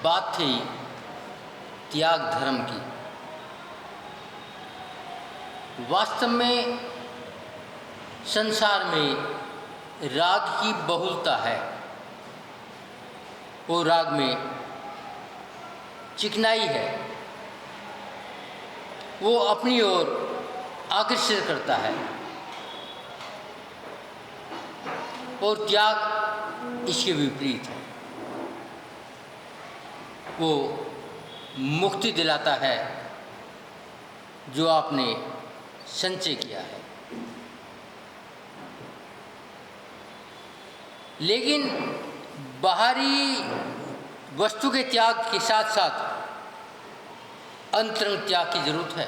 बात थी त्याग धर्म की। वास्तव में संसार में राग की बहुलता है और राग में चिकनाई है, वो अपनी ओर आकर्षित करता है। और त्याग इसके विपरीत है, वो मुक्ति दिलाता है जो आपने संचय किया है। लेकिन बाहरी वस्तु के त्याग के साथ साथ अंतरंग त्याग की जरूरत है।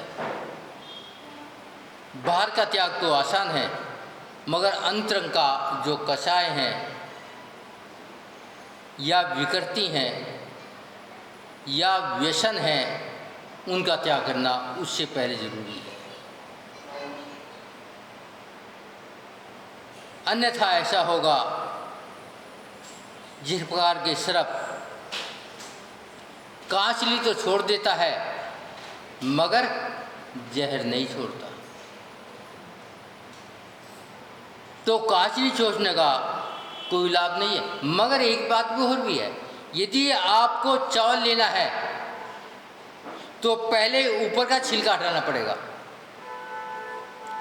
बाहर का त्याग तो आसान है, मगर अंतरंग का जो कषाय हैं या विकृति हैं या व्यसन है, उनका त्याग करना उससे पहले जरूरी है। अन्यथा ऐसा होगा जिस प्रकार के सर्प कांचली तो छोड़ देता है मगर जहर नहीं छोड़ता। तो कांचली छोड़ने का कोई लाभ नहीं है। मगर एक बात भी और भी है, यदि आपको चावल लेना है तो पहले ऊपर का छिलका हटाना पड़ेगा,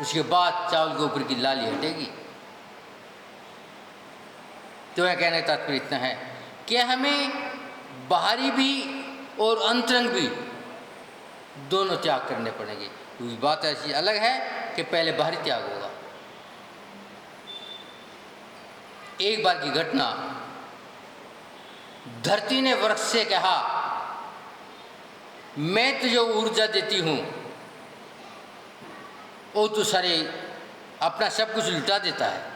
उसके बाद चावल के ऊपर की लाली हटेगी। तो मैं कहने का तात्पर्य इतना है कि हमें बाहरी भी और अंतरंग भी दोनों त्याग करने पड़ेंगे। उस बात ऐसी अलग है कि पहले बाहरी त्याग होगा। एक बार की घटना, धरती ने वृक्ष से कहा, मैं तुझे ऊर्जा देती हूं, और तू सारे अपना सब कुछ लुटा देता है।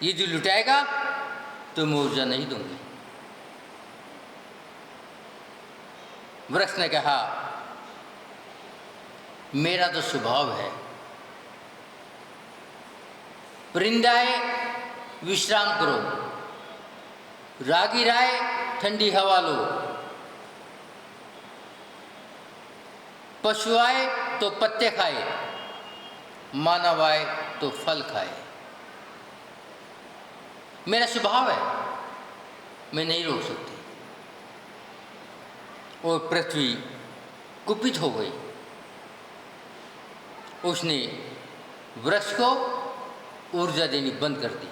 ये जो लुटाएगा तो मैं ऊर्जा नहीं दूंगी। वृक्ष ने कहा, मेरा तो स्वभाव है, परिंदाए विश्राम करो, रागी राय ठंडी हवा लो, पशु आए तो पत्ते खाए, मानव आए तो फल खाए। मेरा स्वभाव है, मैं नहीं रोक सकती। और पृथ्वी कुपित हो गई। उसने वृक्ष को ऊर्जा देनी बंद कर दी।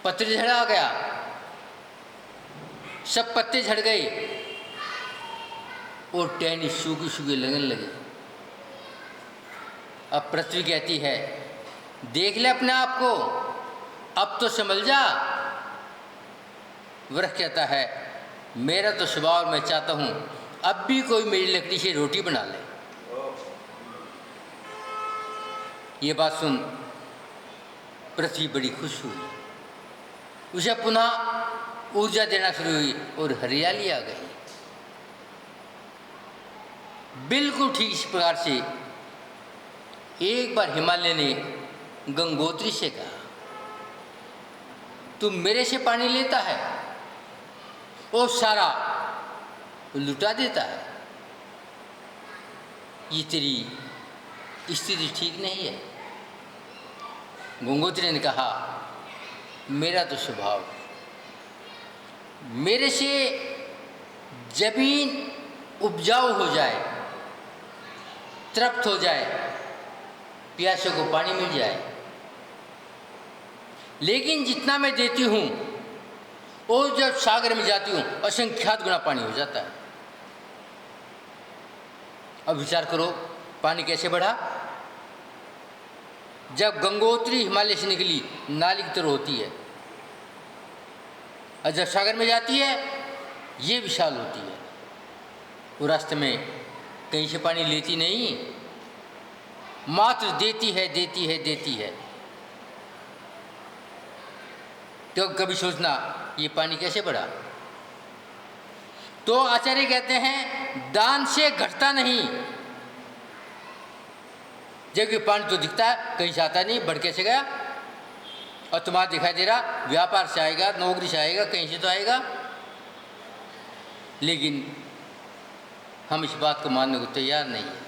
पत्र झड़ा गया, सब पत्ते झड़ गए और टहनी सूखी सूखी लगने लगी। अब पृथ्वी कहती है, देख ले अपने आप को, अब तो संभल जा। वृक्ष कहता है, मेरा तो स्वभाव, मैं चाहता हूं अब भी कोई मेरी लकड़ी से रोटी बना ले। ये बात सुन पृथ्वी बड़ी खुश हुई, उसे पुनः ऊर्जा देना शुरू हुई और हरियाली आ गई। बिल्कुल ठीक इस प्रकार से एक बार हिमालय ने गंगोत्री से कहा, तू मेरे से पानी लेता है और सारा लुटा देता है, ये तेरी स्थिति ठीक नहीं है। गंगोत्री ने कहा, मेरा तो स्वभाव, मेरे से जमीन उपजाऊ हो जाए, तृप्त हो जाए, प्यासे को पानी मिल जाए, लेकिन जितना मैं देती हूँ और जब सागर में जाती हूँ असंख्यात गुना पानी हो जाता है। अब विचार करो, पानी कैसे बढ़ा? जब गंगोत्री हिमालय से निकली नाली की तरह होती है, और जब सागर में जाती है ये विशाल होती है। वो रास्ते में कहीं से पानी लेती नहीं, मात्र देती है, देती है, देती है। तो कभी सोचना ये पानी कैसे बढ़ा? तो आचार्य कहते हैं, दान से घटता नहीं। जबकि पानी तो दिखता है, कहीं से आता नहीं, बढ़ कैसे गया? और तुम्हारा दिखाई दे रहा व्यापार से आएगा, नौकरी से आएगा, कहीं से तो आएगा, लेकिन हम इस बात को मानने को तैयार नहीं है।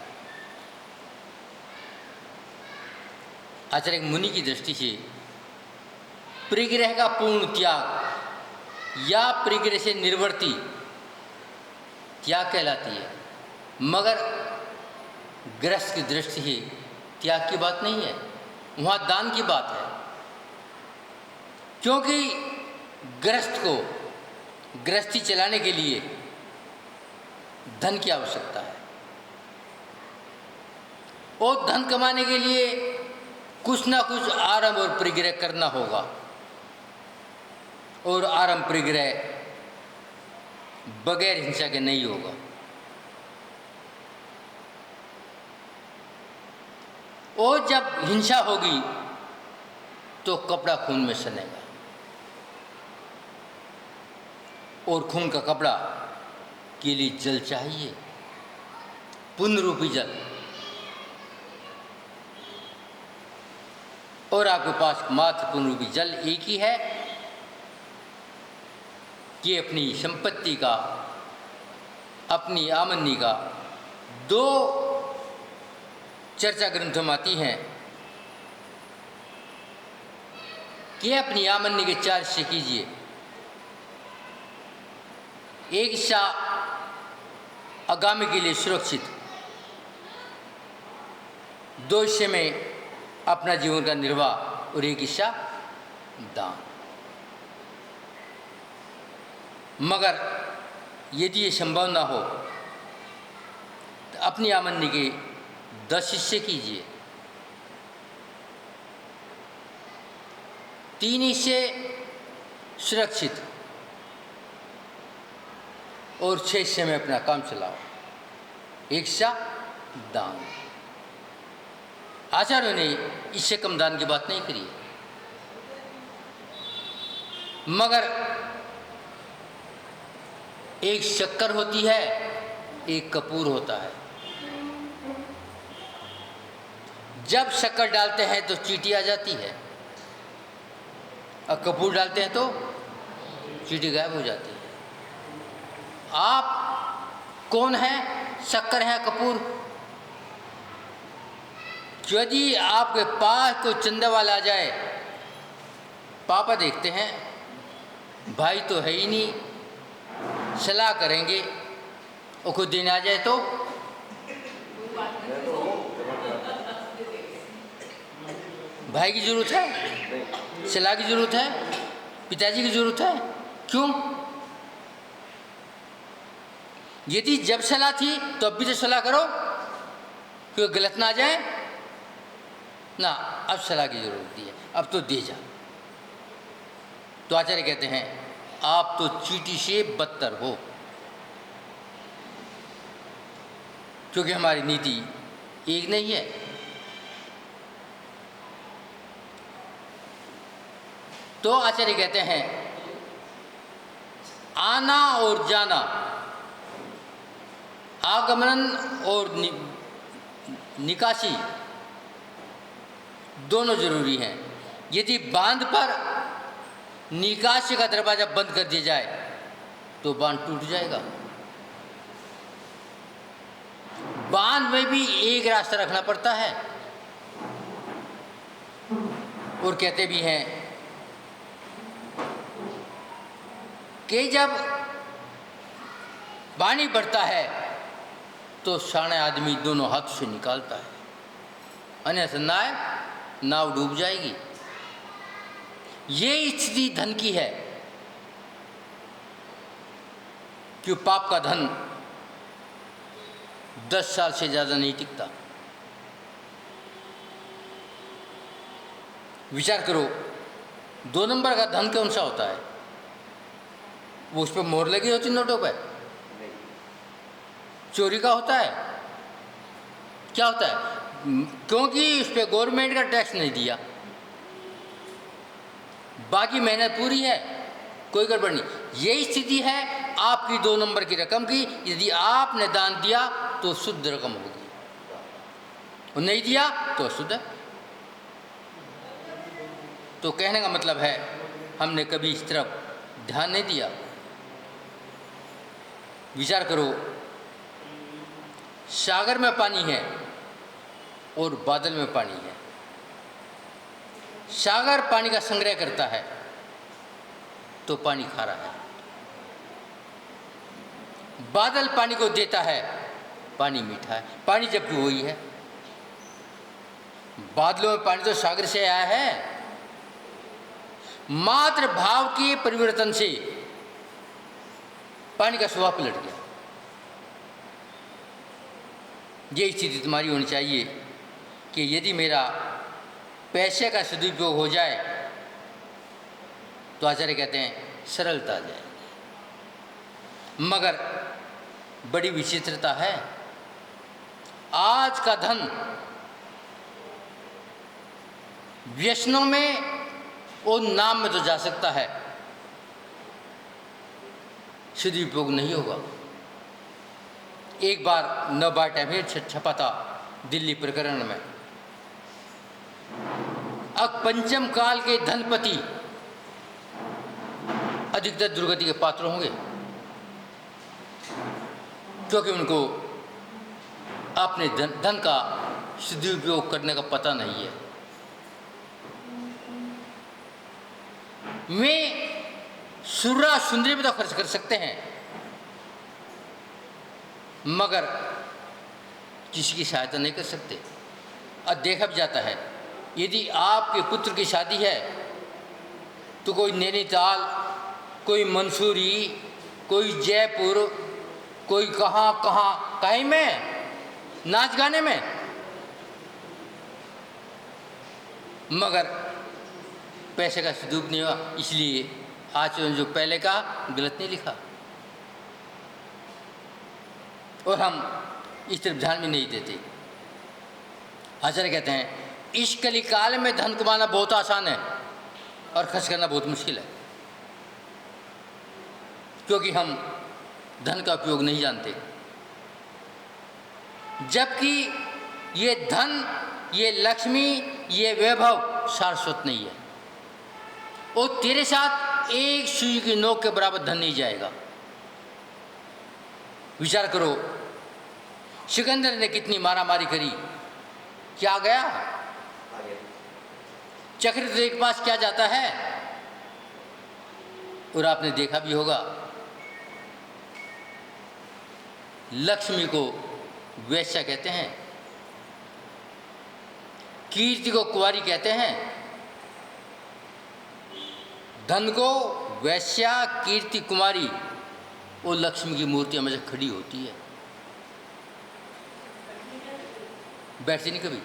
आचार्य मुनि की दृष्टि से परिग्रह का पूर्ण त्याग या परिग्रह से निर्वर्ती त्याग कहलाती है, मगर गृहस्थ की दृष्टि से त्याग की बात नहीं है, वहाँ दान की बात है। क्योंकि गृहस्थ को गृहस्थी चलाने के लिए धन की आवश्यकता है, और धन कमाने के लिए कुछ ना कुछ आरंभ और परिग्रह करना होगा, और आरंभ परिग्रह बगैर हिंसा के नहीं होगा। और जब हिंसा होगी तो कपड़ा खून में सनेगा, और खून का कपड़ा के लिए जल चाहिए, पुण्य रूपी जल। और आपके पास मात्र पुण्य रूपी जल एक ही है कि अपनी संपत्ति का, अपनी आमदनी का, दो चर्चा ग्रंथों में आती हैं कि अपनी आमदनी के 4 हिस्से कीजिए। एक हिस्सा आगामी के लिए सुरक्षित, 2 हिस्से में अपना जीवन का निर्वाह, और एक हिस्सा दान। मगर यदि ये संभव ना हो तो अपनी आमदनी के 10 हिस्से कीजिए, 3 हिस्से सुरक्षित और 6 हिस्से में अपना काम चलाओ, एक हिस्सा दान। आचार्यों ने इससे कम दान की बात नहीं करी है, मगर एक शक्कर होती है, एक कपूर होता है। जब शक्कर डालते हैं तो चींटी आ जाती है, और कपूर डालते हैं तो चींटी गायब हो जाती है। आप कौन हैं, शक्कर है कपूर? यदि आपके पास कोई चंदा वाला आ जाए, पापा देखते हैं भाई तो है ही नहीं, सलाह करेंगे, और खुद दिन आ जाए तो भाई की जरूरत है, सलाह की जरूरत है, पिताजी की जरूरत है। क्यों? यदि जब सलाह थी तो अब भी तो सलाह करो, क्योंकि गलत ना आ जाए ना। अब सलाह की जरूरत है, अब तो दे जा। तो आचार्य कहते हैं आप तो चींटी से बदतर हो, क्योंकि हमारी नीति एक नहीं है। तो आचार्य कहते हैं आना और जाना, आगमन और निकासी दोनों जरूरी हैं। यदि बांध पर निकासी का दरवाजा बंद कर दिया जाए तो बांध टूट जाएगा। बांध में भी एक रास्ता रखना पड़ता है। और कहते भी हैं कि जब पानी बढ़ता है तो शाणे आदमी दोनों हाथ से निकालता है, अन्यथा नाव डूब जाएगी। ये स्थिति धन की है, कि पाप का धन 10 साल से ज़्यादा नहीं टिकता। विचार करो, 2 नंबर का धन कौन सा होता है? वो उस पर मोहर लगी होती नोटों पर। चोरी का होता है, क्या होता है? क्योंकि उस पर गवर्नमेंट का टैक्स नहीं दिया, बाकी मेहनत पूरी है, कोई गड़बड़ नहीं। यही स्थिति है आपकी 2 नंबर की रकम की। यदि आपने दान दिया तो शुद्ध रकम होगी, और नहीं दिया तो शुद्ध। तो कहने का मतलब है हमने कभी इस तरफ ध्यान नहीं दिया। विचार करो, सागर में पानी है और बादल में पानी है। सागर पानी का संग्रह करता है तो पानी खारा है, बादल पानी को देता है, पानी मीठा है। पानी जबकि वही है, बादलों में पानी तो सागर से आया है, मात्र भाव के परिवर्तन से पानी का स्वभाव पलट गया। ये स्थिति तुम्हारी होनी चाहिए कि यदि मेरा पैसे का सदुपयोग हो जाए तो आचार्य कहते हैं सरलता आ जाए। मगर बड़ी विचित्रता है, आज का धन व्यसनों में और नाम में तो जा सकता है, सदुपयोग नहीं होगा। एक बार नवभारत टाइम्स में छपा था दिल्ली प्रकरण में, अब पंचम काल के धनपति अधिकतर दुर्गति के पात्र होंगे, क्योंकि उनको अपने धन का सदुपयोग करने का पता नहीं है। वे सुर्रा सुंदरी में तो खर्च कर सकते हैं, मगर किसी की सहायता नहीं कर सकते। अब देखा भी जाता है, यदि आपके पुत्र की शादी है तो कोई नैनीताल, कोई मंसूरी, कोई जयपुर, कोई कहाँ कहाँ कहीं में नाच गाने में, मगर पैसे का सदुपयोग नहीं हुआ। इसलिए आचरण जो पहले का गलत नहीं लिखा, और हम इस तरफ ध्यान भी नहीं देते। आचार्य कहते हैं इस कलिकाल में धन कमाना बहुत आसान है और खर्च करना बहुत मुश्किल है, क्योंकि हम धन का उपयोग नहीं जानते। जबकि ये धन, ये लक्ष्मी, ये वैभव शाश्वत नहीं है, और तेरे साथ एक सुई की नोक के बराबर धन नहीं जाएगा। विचार करो, सिकंदर ने कितनी मारामारी करी, क्या गया? चक्रवर्ती के पास क्या जाता है? और आपने देखा भी होगा, लक्ष्मी को वैश्या कहते हैं, कीर्ति को कुंवारी कहते हैं, धन को वैश्या, कीर्ति, कुमारी, वो लक्ष्मी की मूर्ति हमेशा खड़ी होती है, बैठती नहीं कभी।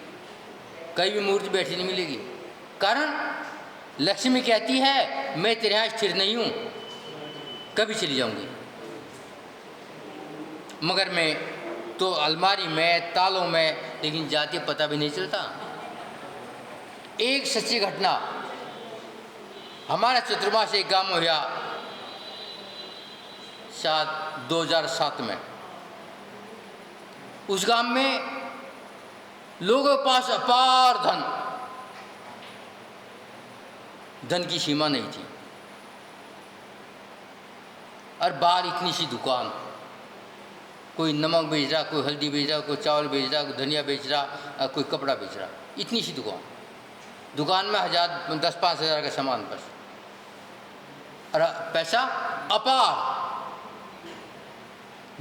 कहीं भी मूर्ति बैठी नहीं मिलेगी। कारण लक्ष्मी कहती है मैं तेरे यहाँ स्थिर नहीं हूँ, कभी चली जाऊंगी। मगर मैं तो अलमारी में, तालों में, लेकिन जाती पता भी नहीं चलता। एक सच्ची घटना हमारा चतुर्मास एक गांव में हुआ, शायद 2007 में। उस गांव में लोगों के पास अपार धन की सीमा नहीं थी, और बाहर इतनी सी दुकान, कोई नमक बेच रहा, कोई हल्दी बेच रहा, कोई चावल बेच रहा, कोई धनिया बेच रहा, कोई कपड़ा बेच रहा, इतनी सी दुकान में 10-5 हज़ार का सामान बस, और पैसा अपार।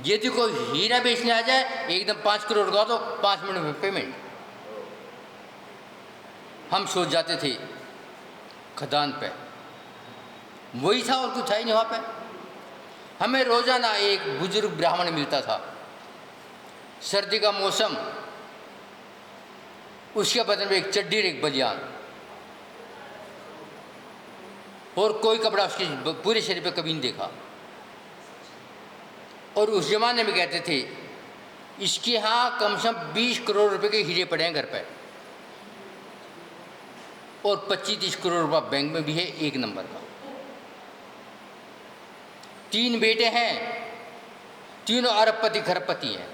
यदि कोई हीरा बेचने आ जाए एकदम 5 करोड़ का, तो 5 मिनट में पेमेंट। हम सोच जाते थे खदान पे वही था और कुछ था ही नहीं वहाँ पे। हमें रोजाना एक बुजुर्ग ब्राह्मण मिलता था, सर्दी का मौसम, उसके बदन में एक चड्डी और एक बनियान, और कोई कपड़ा उसके पूरे शरीर पे कभी नहीं देखा। और उस जमाने में कहते थे इसके यहाँ कम से कम 20 करोड़ रुपए के हीरे पड़े हैं घर पे, और 25-30 करोड़ रुपया बैंक में भी है, एक नंबर का। 3 बेटे हैं, तीनों अरबपति खरबपति हैं।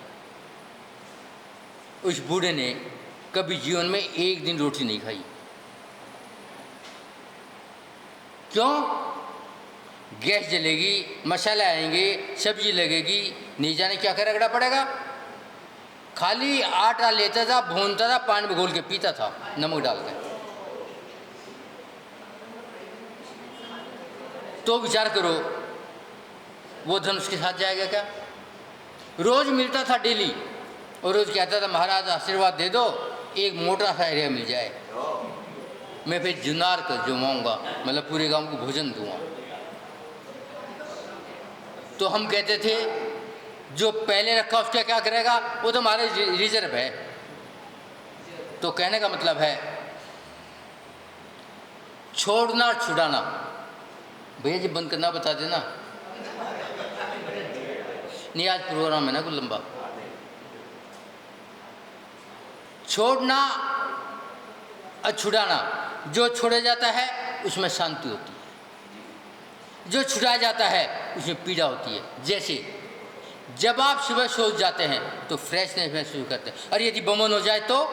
उस बूढ़े ने कभी जीवन में एक दिन रोटी नहीं खाई। क्यों? गैस जलेगी, मसाले आएंगे, सब्जी लगेगी, नहीं जाने क्या कर रगड़ा पड़ेगा। खाली आटा लेता था, भूनता था, पानी में घोल के पीता था नमक डाल के। तो विचार करो वो धन उसके साथ जाएगा क्या? रोज मिलता था डेली, और रोज कहता था महाराज आशीर्वाद दे दो, एक मोटा सा एरिया मिल जाए, मैं फिर जुनार कर जुमाऊंगा, मतलब पूरे गांव को भोजन दूंगा। तो हम कहते थे जो पहले रखा उसका क्या करेगा, वो तो हमारे रिजर्व है। तो कहने का मतलब है छोड़ना और छुड़ाना। भैया जी बंद करना बता देना, नहीं आज प्रोग्राम है ना कुछ लंबा। छोड़ना और छुड़ाना, जो छोड़ा जाता है उसमें शांति होती है, जो छुड़ाया जाता है उसमें पीड़ा होती है। जैसे जब आप सुबह सो जाते हैं तो फ्रेशनेस महसूस करते हैं, और यदि बमन हो जाए तो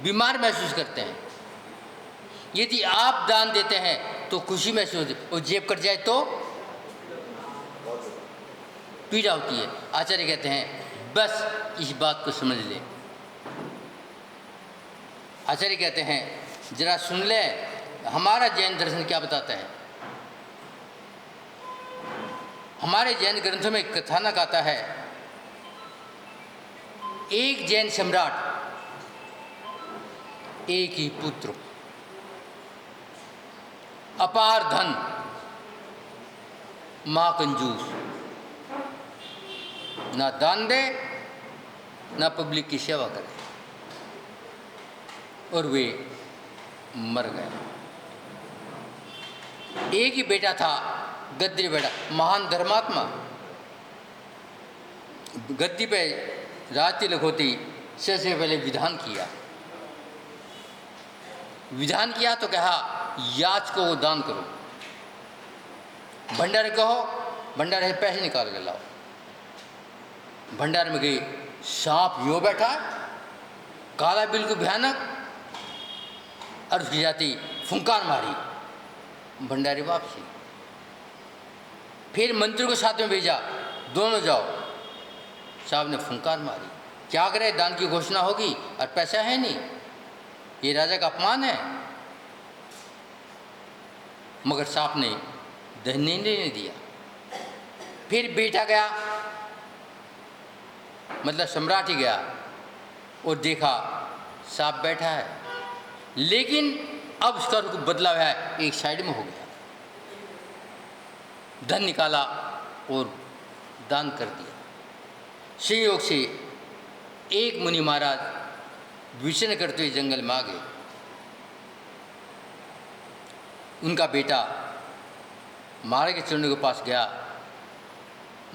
बीमार महसूस करते हैं। यदि आप दान देते हैं तो खुशी महसूस होती है, और जेब कट जाए तो पीड़ा होती है। आचार्य कहते हैं बस इस बात को समझ ले। आचार्य कहते हैं जरा सुन ले हमारा जैन दर्शन क्या बताता है। हमारे जैन ग्रंथों में कथानक आता है, एक जैन सम्राट, एक ही पुत्र, अपार धन, मां कंजूस, ना दान दे ना पब्लिक की सेवा करे, और वे मर गए। एक ही बेटा था, गद्दी बेटा, महान धर्मात्मा, गद्दी पे राज तिलक होती सबसे पहले विधान किया। विधान किया तो कहा याचकों को दान करो, भंडारे कहो भंडारे से पैसे निकाल के लाओ। भंडारे में गई, सांप यो बैठा, काला बिल्कुल भयानक, और उसकी जाती फुंकार मारी, भंडारी वापसी। फिर मंत्री को साथ में भेजा, दोनों जाओ। साहब ने फुंकार मारी, क्या करे, दान की घोषणा होगी और पैसा है नहीं, ये राजा का अपमान है। मगर सांप ने दहन नहीं दिया। फिर बेटा गया, मतलब सम्राट ही गया, और देखा सांप बैठा है, लेकिन अब उसका रुख बदला हुआ है, एक साइड में हो गया। धन निकाला और दान कर दिया। संयोग से एक मुनि महाराज विचरण करते हुए जंगल में आ गए। उनका बेटा महाराज के चरणों के पास गया,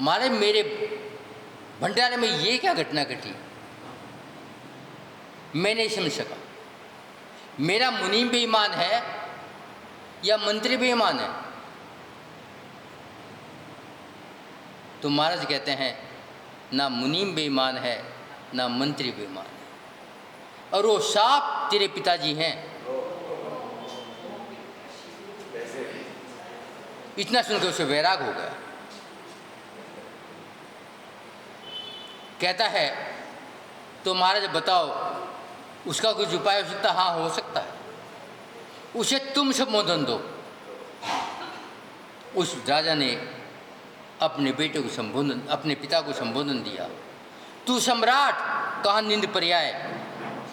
महाराज मेरे भंडारे में ये क्या घटना घटी, मैं नहीं समझ सका, मेरा मुनि बेईमान है या मंत्री बेईमान है। तो महाराज कहते हैं ना मुनि बेईमान है ना मंत्री बेईमान है, और वो सांप तेरे पिताजी हैं। इतना सुनकर उसे वैराग हो गया। कहता है तो महाराज बताओ उसका कुछ उपाय हो सकता? हाँ हो सकता है, उसे तुम संबोधन दो। उस राजा ने अपने बेटे को संबोधन, अपने पिता को संबोधन दिया, तू सम्राट कहाँ निंद पर्याय,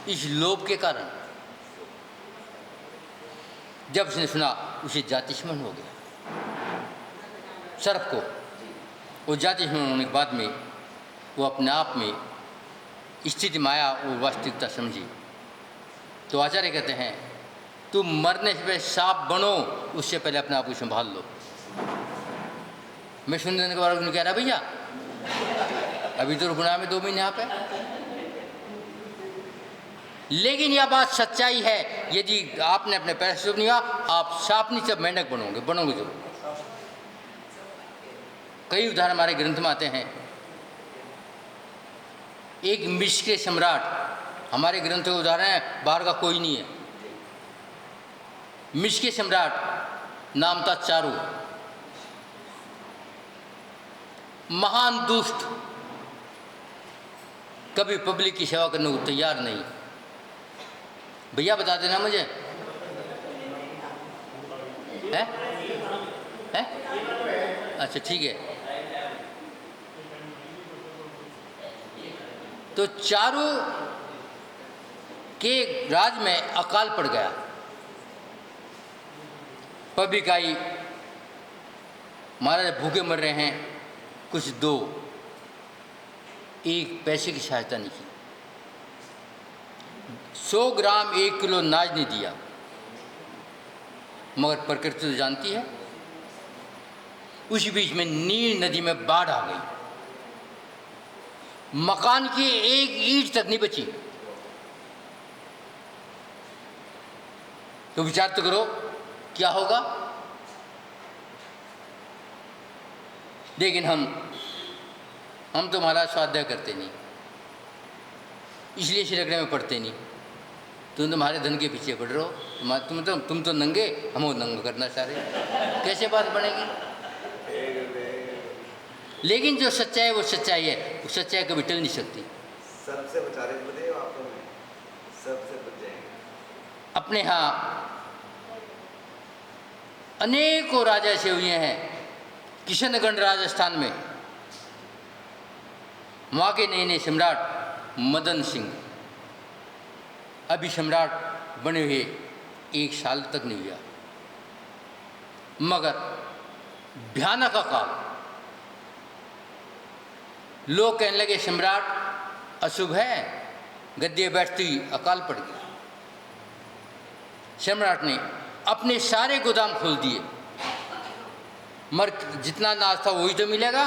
इस लोभ के कारण। जब उसने सुना उसे जातिस्मरण हो गया, सर्प को। वो जातिस्मरण होने के बाद में वो अपने आप में स्थिति में आया और वास्तविकता समझी। तो आचार्य कहते हैं तुम मरने से पहले सांप बनो, उससे पहले अपने आप को संभाल लो। मैं सुनने के बाद कह रहा भैया अभी तो रुकना में 2 महीने यहाँ पे, लेकिन यह बात सच्चाई है, यदि आपने अपने पैर से नहीं हुआ आप सांप नहीं सब मेंढक बनोगे जरूर। कई उदाहरण हमारे ग्रंथ में आते हैं। एक मिस्र के सम्राट, हमारे ग्रंथ के उदाहरण है, बाहर का कोई नहीं है। मिस्र के सम्राट नाम था चारू, महान दुष्ट, कभी पब्लिक की सेवा करने को तैयार नहीं। भैया बता देना मुझे, है? है? अच्छा ठीक है। तो चारू के राज में अकाल पड़ गया। पब्लिक आई, महाराज भूखे मर रहे हैं, कुछ दो। एक पैसे की सहायता नहीं की, 100 ग्राम 1 किलो अनाज नहीं दिया। मगर प्रकृति तो जानती है। उसी बीच में नील नदी में बाढ़ आ गई, मकान की एक ईंट तक नहीं बची। तो विचार तो करो क्या होगा। लेकिन हम तो महाराज स्वाध्याय करते नहीं, इसलिए छिड़कने में पड़ते नहीं। तुम तो हमारे धन के पीछे पड़ रहे हो। तुम तो नंगे, हम नंगा करना चाह रहे, कैसे बात बनेगी। लेकिन जो सच्चाई वो सच्चाई है, वो सच्चाई कभी टल नहीं सकती। सबसे बचाने बदे आप में सबसे बच जाएंगे। अपने यहाँ अनेकों राजा ऐसे हुए हैं, किशनगढ़ राजस्थान में, वहाँ के नए नए सम्राट मदन सिंह अभी सम्राट बने हुए 1 साल तक नहीं हुआ, मगर भयानक अकाल। लोग कहने लगे सम्राट अशुभ है, गद्दे बैठते ही अकाल पड़ गया। सम्राट ने अपने सारे गोदाम खोल दिए, मगर जितना अनाज था वही तो मिलेगा।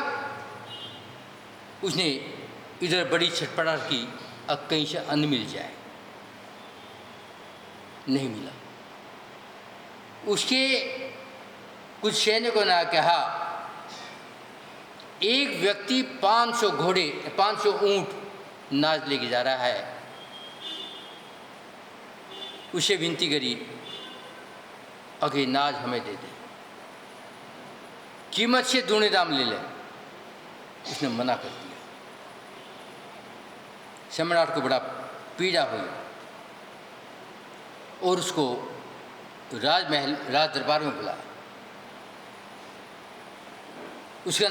उसने इधर बड़ी छटपटाहट की, अब कहीं से अन्न मिल जाए, नहीं मिला। उसके कुछ सैनिकों ने कहा, एक व्यक्ति 500 घोड़े 500 ऊंट नाज लेके जा रहा है। उसे विनती करी, अगे नाज हमें दे दे, कीमत से दूने दाम ले ले। उसने मना कर दिया। सम्राट को बड़ा पीड़ा हुई और उसको राज दरबार में बुलाया। उसका